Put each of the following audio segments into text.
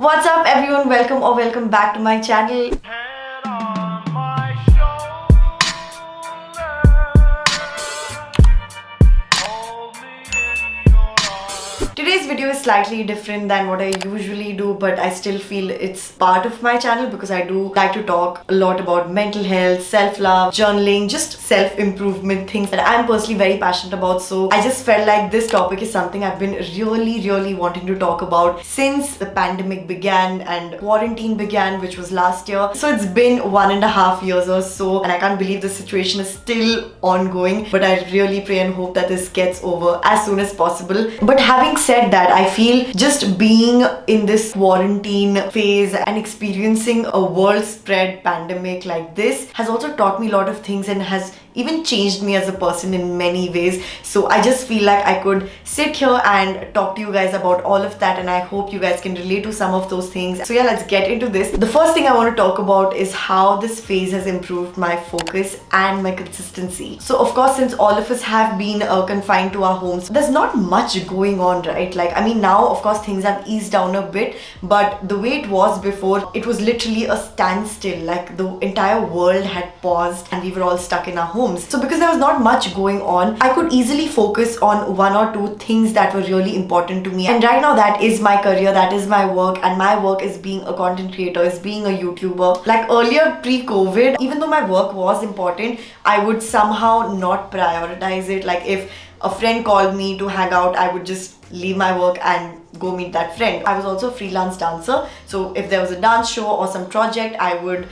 What's up everyone, welcome back to my channel. Today's video is slightly different than what I usually do, but I still feel it's part of my channel because I do like to talk a lot about mental health, self-love, journaling, just self-improvement, things that I'm personally very passionate about. So I just felt like this topic is something I've been really wanting to talk about since the pandemic began and quarantine began, which was last year. So it's been 1.5 years or so, and I can't believe the situation is still ongoing, but I really pray and hope that this gets over as soon as possible. But having said that, I feel just being in this quarantine phase and experiencing a world spread pandemic like this has also taught me a lot of things and has even changed me as a person in many ways. So I just feel like I could sit here and talk to you guys about all of that, and I hope you guys can relate to some of those things. So yeah, let's get into this. The first thing I want to talk about is how this phase has improved my focus and my consistency. So of course, since all of us have been confined to our homes, there's not much going on, right? Like, I mean, now of course things have eased down a bit, but the way it was before, it was literally a standstill. Like the entire world had paused and we were all stuck in our homes. So because there was not much going on, I could easily focus on one or two things that were really important to me. And right now that is my career, that is my work, and my work is being a content creator, is being a YouTuber. Like earlier pre-COVID, even though my work was important, I would somehow not prioritize it. Like if a friend called me to hang out, I would just leave my work and go meet that friend. I was also a freelance dancer, so if there was a dance show or some project, I would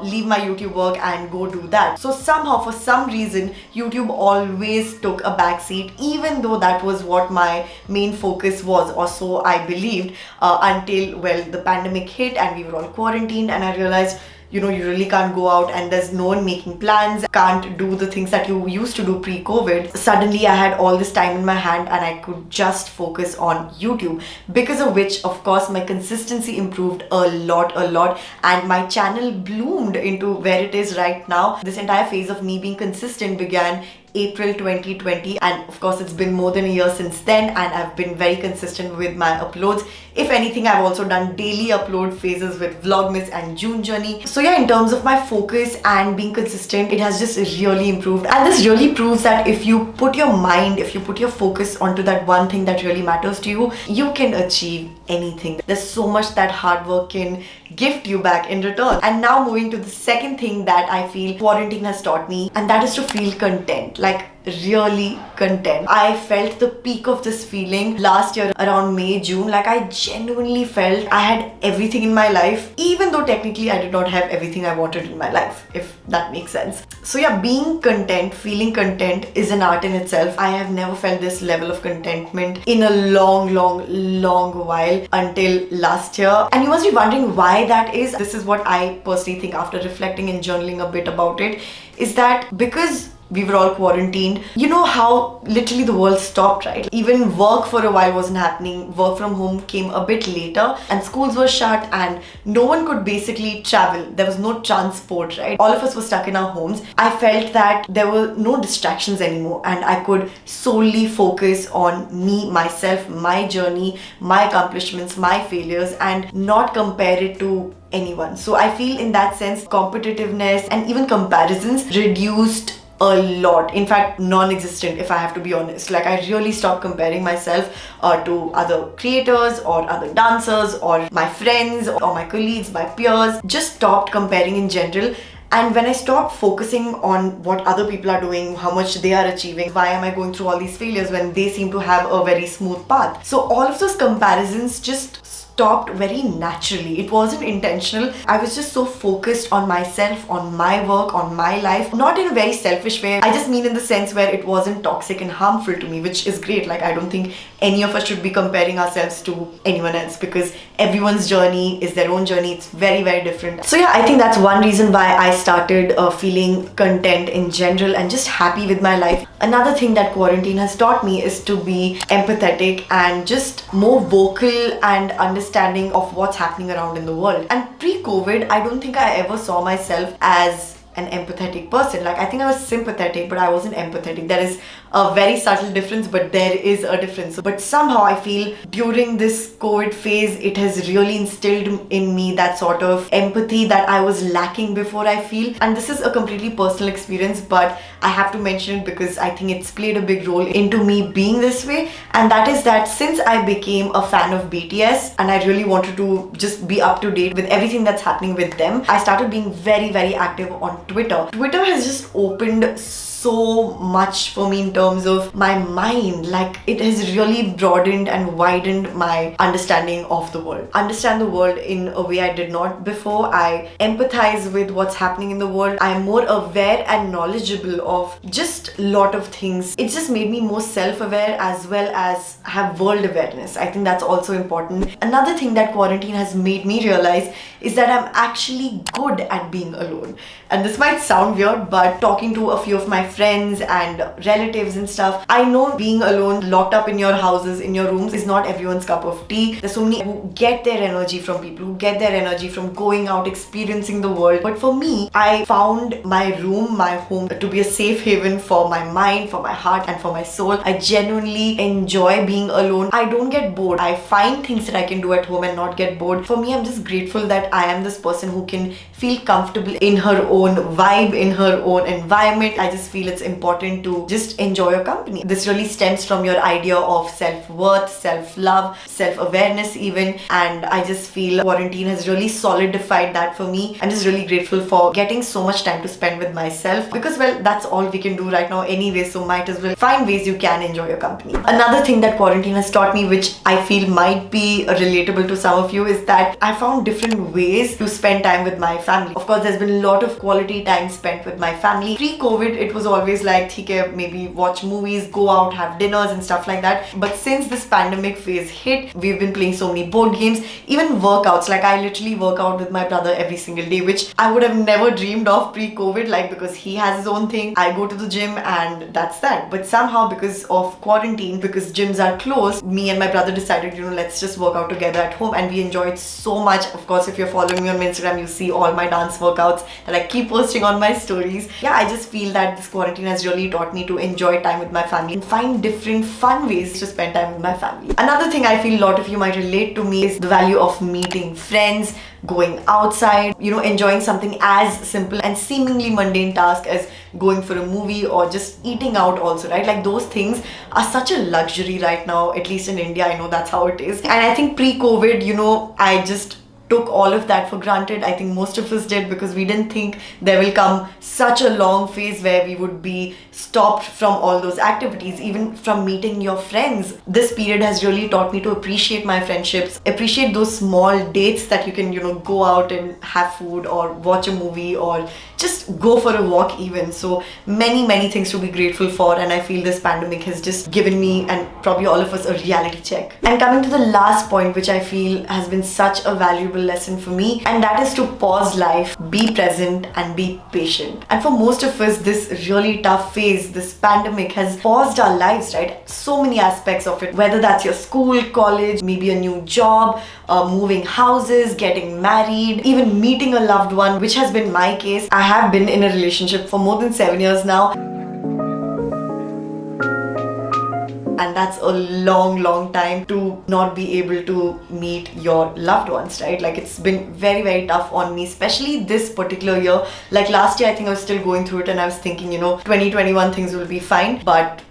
leave my YouTube work and go do that. So somehow, for some reason, YouTube always took a backseat, even though that was what my main focus was, or so I believed, until, well, the pandemic hit and we were all quarantined, and I realized, you know, you really can't go out and there's no one making plans, can't do the things that you used to do pre-COVID. Suddenly I had all this time in my hand and I could just focus on YouTube, because of which, of course, my consistency improved a lot, and my channel bloomed into where it is right now. This entire phase of me being consistent began April 2020, and of course it's been more than a year since then, and I've been very consistent with my uploads. If anything, I've also done daily upload phases with Vlogmas and June Journey. So yeah, in terms of my focus and being consistent, it has just really improved, and this really proves that if you put your mind, if you put your focus onto that one thing that really matters to you, you can achieve anything. There's so much that hard work can gift you back in return. And now moving to the second thing that I feel quarantine has taught me, and that is to feel content. Like really content. I felt the peak of this feeling last year around May, June. Like I genuinely felt I had everything in my life, even though technically I did not have everything I wanted in my life, if that makes sense. So yeah, being content, feeling content is an art in itself. I have never felt this level of contentment in a long while until last year. And you must be wondering why that is. This is what I personally think after reflecting and journaling a bit about it, is that because we were all quarantined, you know how literally the world stopped, right? Even work for a while wasn't happening. Work from home came a bit later, and schools were shut, and no one could basically travel. There was no transport, right? All of us were stuck in our homes. I felt that there were no distractions anymore, and I could solely focus on me, myself, my journey, my accomplishments, my failures, and not compare it to anyone. So I feel in that sense, competitiveness and even comparisons reduced a lot. In fact, non-existent, if I have to be honest. Like I really stopped comparing myself to other creators or other dancers or my friends or my colleagues, my peers. Just stopped comparing in general. And when I stopped focusing on what other people are doing, how much they are achieving, why am I going through all these failures when they seem to have a very smooth path? So all of those comparisons just stopped very naturally. It wasn't intentional. I was just so focused on myself, on my work, on my life. Not in a very selfish way. I just mean in the sense where it wasn't toxic and harmful to me, which is great. Like I don't think any of us should be comparing ourselves to anyone else, because everyone's journey is their own journey. It's very different. So yeah, I think that's one reason why I started feeling content in general and just happy with my life. Another thing that quarantine has taught me is to be empathetic and just more vocal and understanding of what's happening around in the world. And pre-COVID, I don't think I ever saw myself as an empathetic person. Like I think I was sympathetic, but I wasn't empathetic. There is a very subtle difference, but there is a difference. But somehow I feel during this COVID phase, it has really instilled in me that sort of empathy that I was lacking before, I feel. And this is a completely personal experience, but I have to mention it because I think it's played a big role into me being this way. And that is that since I became a fan of BTS and I really wanted to just be up to date with everything that's happening with them, I started being very, very active on Twitter. Twitter has just opened so much for me in terms of my mind. Like, it has really broadened and widened my understanding of the world. Understand the world in a way I did not before. I empathize with what's happening in the world. I'm more aware and knowledgeable of just a lot of things. It just made me more self-aware as well as have world awareness. I think that's also important. Another thing that quarantine has made me realize is that I'm actually good at being alone. And this might sound weird, but talking to a few of my friends and relatives and stuff, I know being alone, locked up in your houses, in your rooms, is not everyone's cup of tea. There's so many who get their energy from people, who get their energy from going out, experiencing the world. But for me, I found my room, my home, to be a safe haven for my mind, for my heart, and for my soul. I genuinely enjoy being alone. I don't get bored. I find things that I can do at home and not get bored. For me, I'm just grateful that I am this person who can feel comfortable in her own vibe, in her own environment. I just feel it's important to just enjoy your company. This really stems from your idea of self-worth, self-love, self-awareness even, and I just feel quarantine has really solidified that for me. I'm just really grateful for getting so much time to spend with myself because, well, that's all we can do right now anyway, so might as well find ways you can enjoy your company. Another thing that quarantine has taught me, which I feel might be relatable to some of you, is that I found different ways to spend time with my family. Of course, there's been a lot of quality time spent with my family. Pre-COVID, it was always like, maybe watch movies, go out, have dinners and stuff like that. But since this pandemic phase hit, we've been playing so many board games, even workouts. Like, I literally work out with my brother every single day, which I would have never dreamed of pre-COVID, like, because he has his own thing. I go to the gym and that's that. But somehow, because of quarantine, because gyms are closed, me and my brother decided, let's just work out together at home, and we enjoyed so much. Of course, if you're following me on my Instagram, you see all my dance workouts that I keep posting on my stories. Yeah, I just feel that this quarantine has really taught me to enjoy time with my family and find different fun ways to spend time with my family. Another thing I feel a lot of you might relate to me is the value of meeting friends, going outside, enjoying something as simple and seemingly mundane task as going for a movie or just eating out also, right? Like, those things are such a luxury right now, at least in India. I know that's how it is. And I think pre-COVID, I just took all of that for granted. I think most of us did, because we didn't think there will come such a long phase where we would be stopped from all those activities, even from meeting your friends. This period has really taught me to appreciate my friendships, appreciate those small dates that you can, go out and have food or watch a movie or just go for a walk even. So many things to be grateful for, and I feel this pandemic has just given me, and probably all of us, a reality check. And coming to the last point, which I feel has been such a valuable lesson for me, and that is to pause life, be present and be patient. And for most of us, this really tough phase, this pandemic, has paused our lives, right? So many aspects of it, whether that's your school, college, maybe a new job, moving houses, getting married, even meeting a loved one, which has been my case. I have been in a relationship for more than 7 years now, and that's a long time to not be able to meet your loved ones, right? Like, it's been very tough on me, especially this particular year. Like, last year I think I was still going through it, and I was thinking 2021 things will be fine, but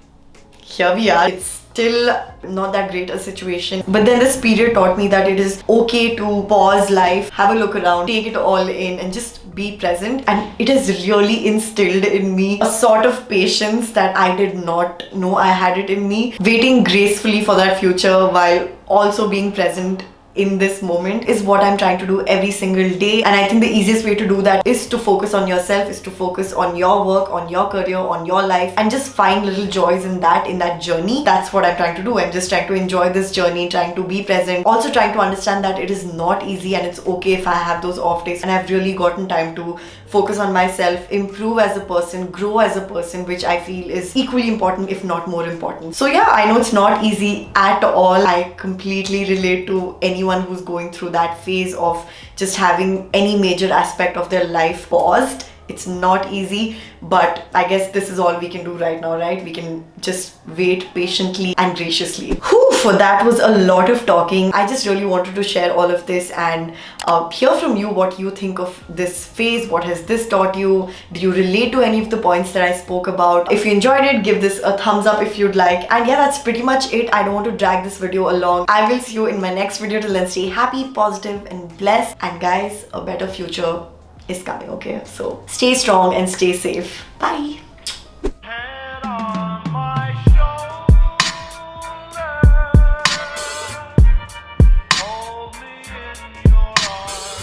here we are. It's still not that great a situation. But then this period taught me that it is okay to pause life, have a look around, take it all in and just be present. And it has really instilled in me a sort of patience that I did not know I had it in me. Waiting gracefully for that future while also being present in this moment is what I'm trying to do every single day. And I think the easiest way to do that is to focus on yourself, is to focus on your work, on your career, on your life, and just find little joys in that journey. That's what I'm trying to do. I'm just trying to enjoy this journey, trying to be present, also trying to understand that it is not easy and it's okay if I have those off days. And I've really gotten time to focus on myself, improve as a person, grow as a person, which I feel is equally important, if not more important. So yeah, I know it's not easy at all. I completely relate to anyone who's going through that phase of just having any major aspect of their life paused. It's not easy, but I guess this is all we can do right now, right? We can just wait patiently and graciously. Whew, for that was a lot of talking. I just really wanted to share all of this and hear from you what you think of this phase. What has this taught you? Do you relate to any of the points that I spoke about? If you enjoyed it, give this a thumbs up if you'd like. And yeah, that's pretty much it. I don't want to drag this video along. I will see you in my next video. Till then, stay happy, positive, and blessed. And guys, a better future is coming, okay? So stay strong and stay safe. Bye.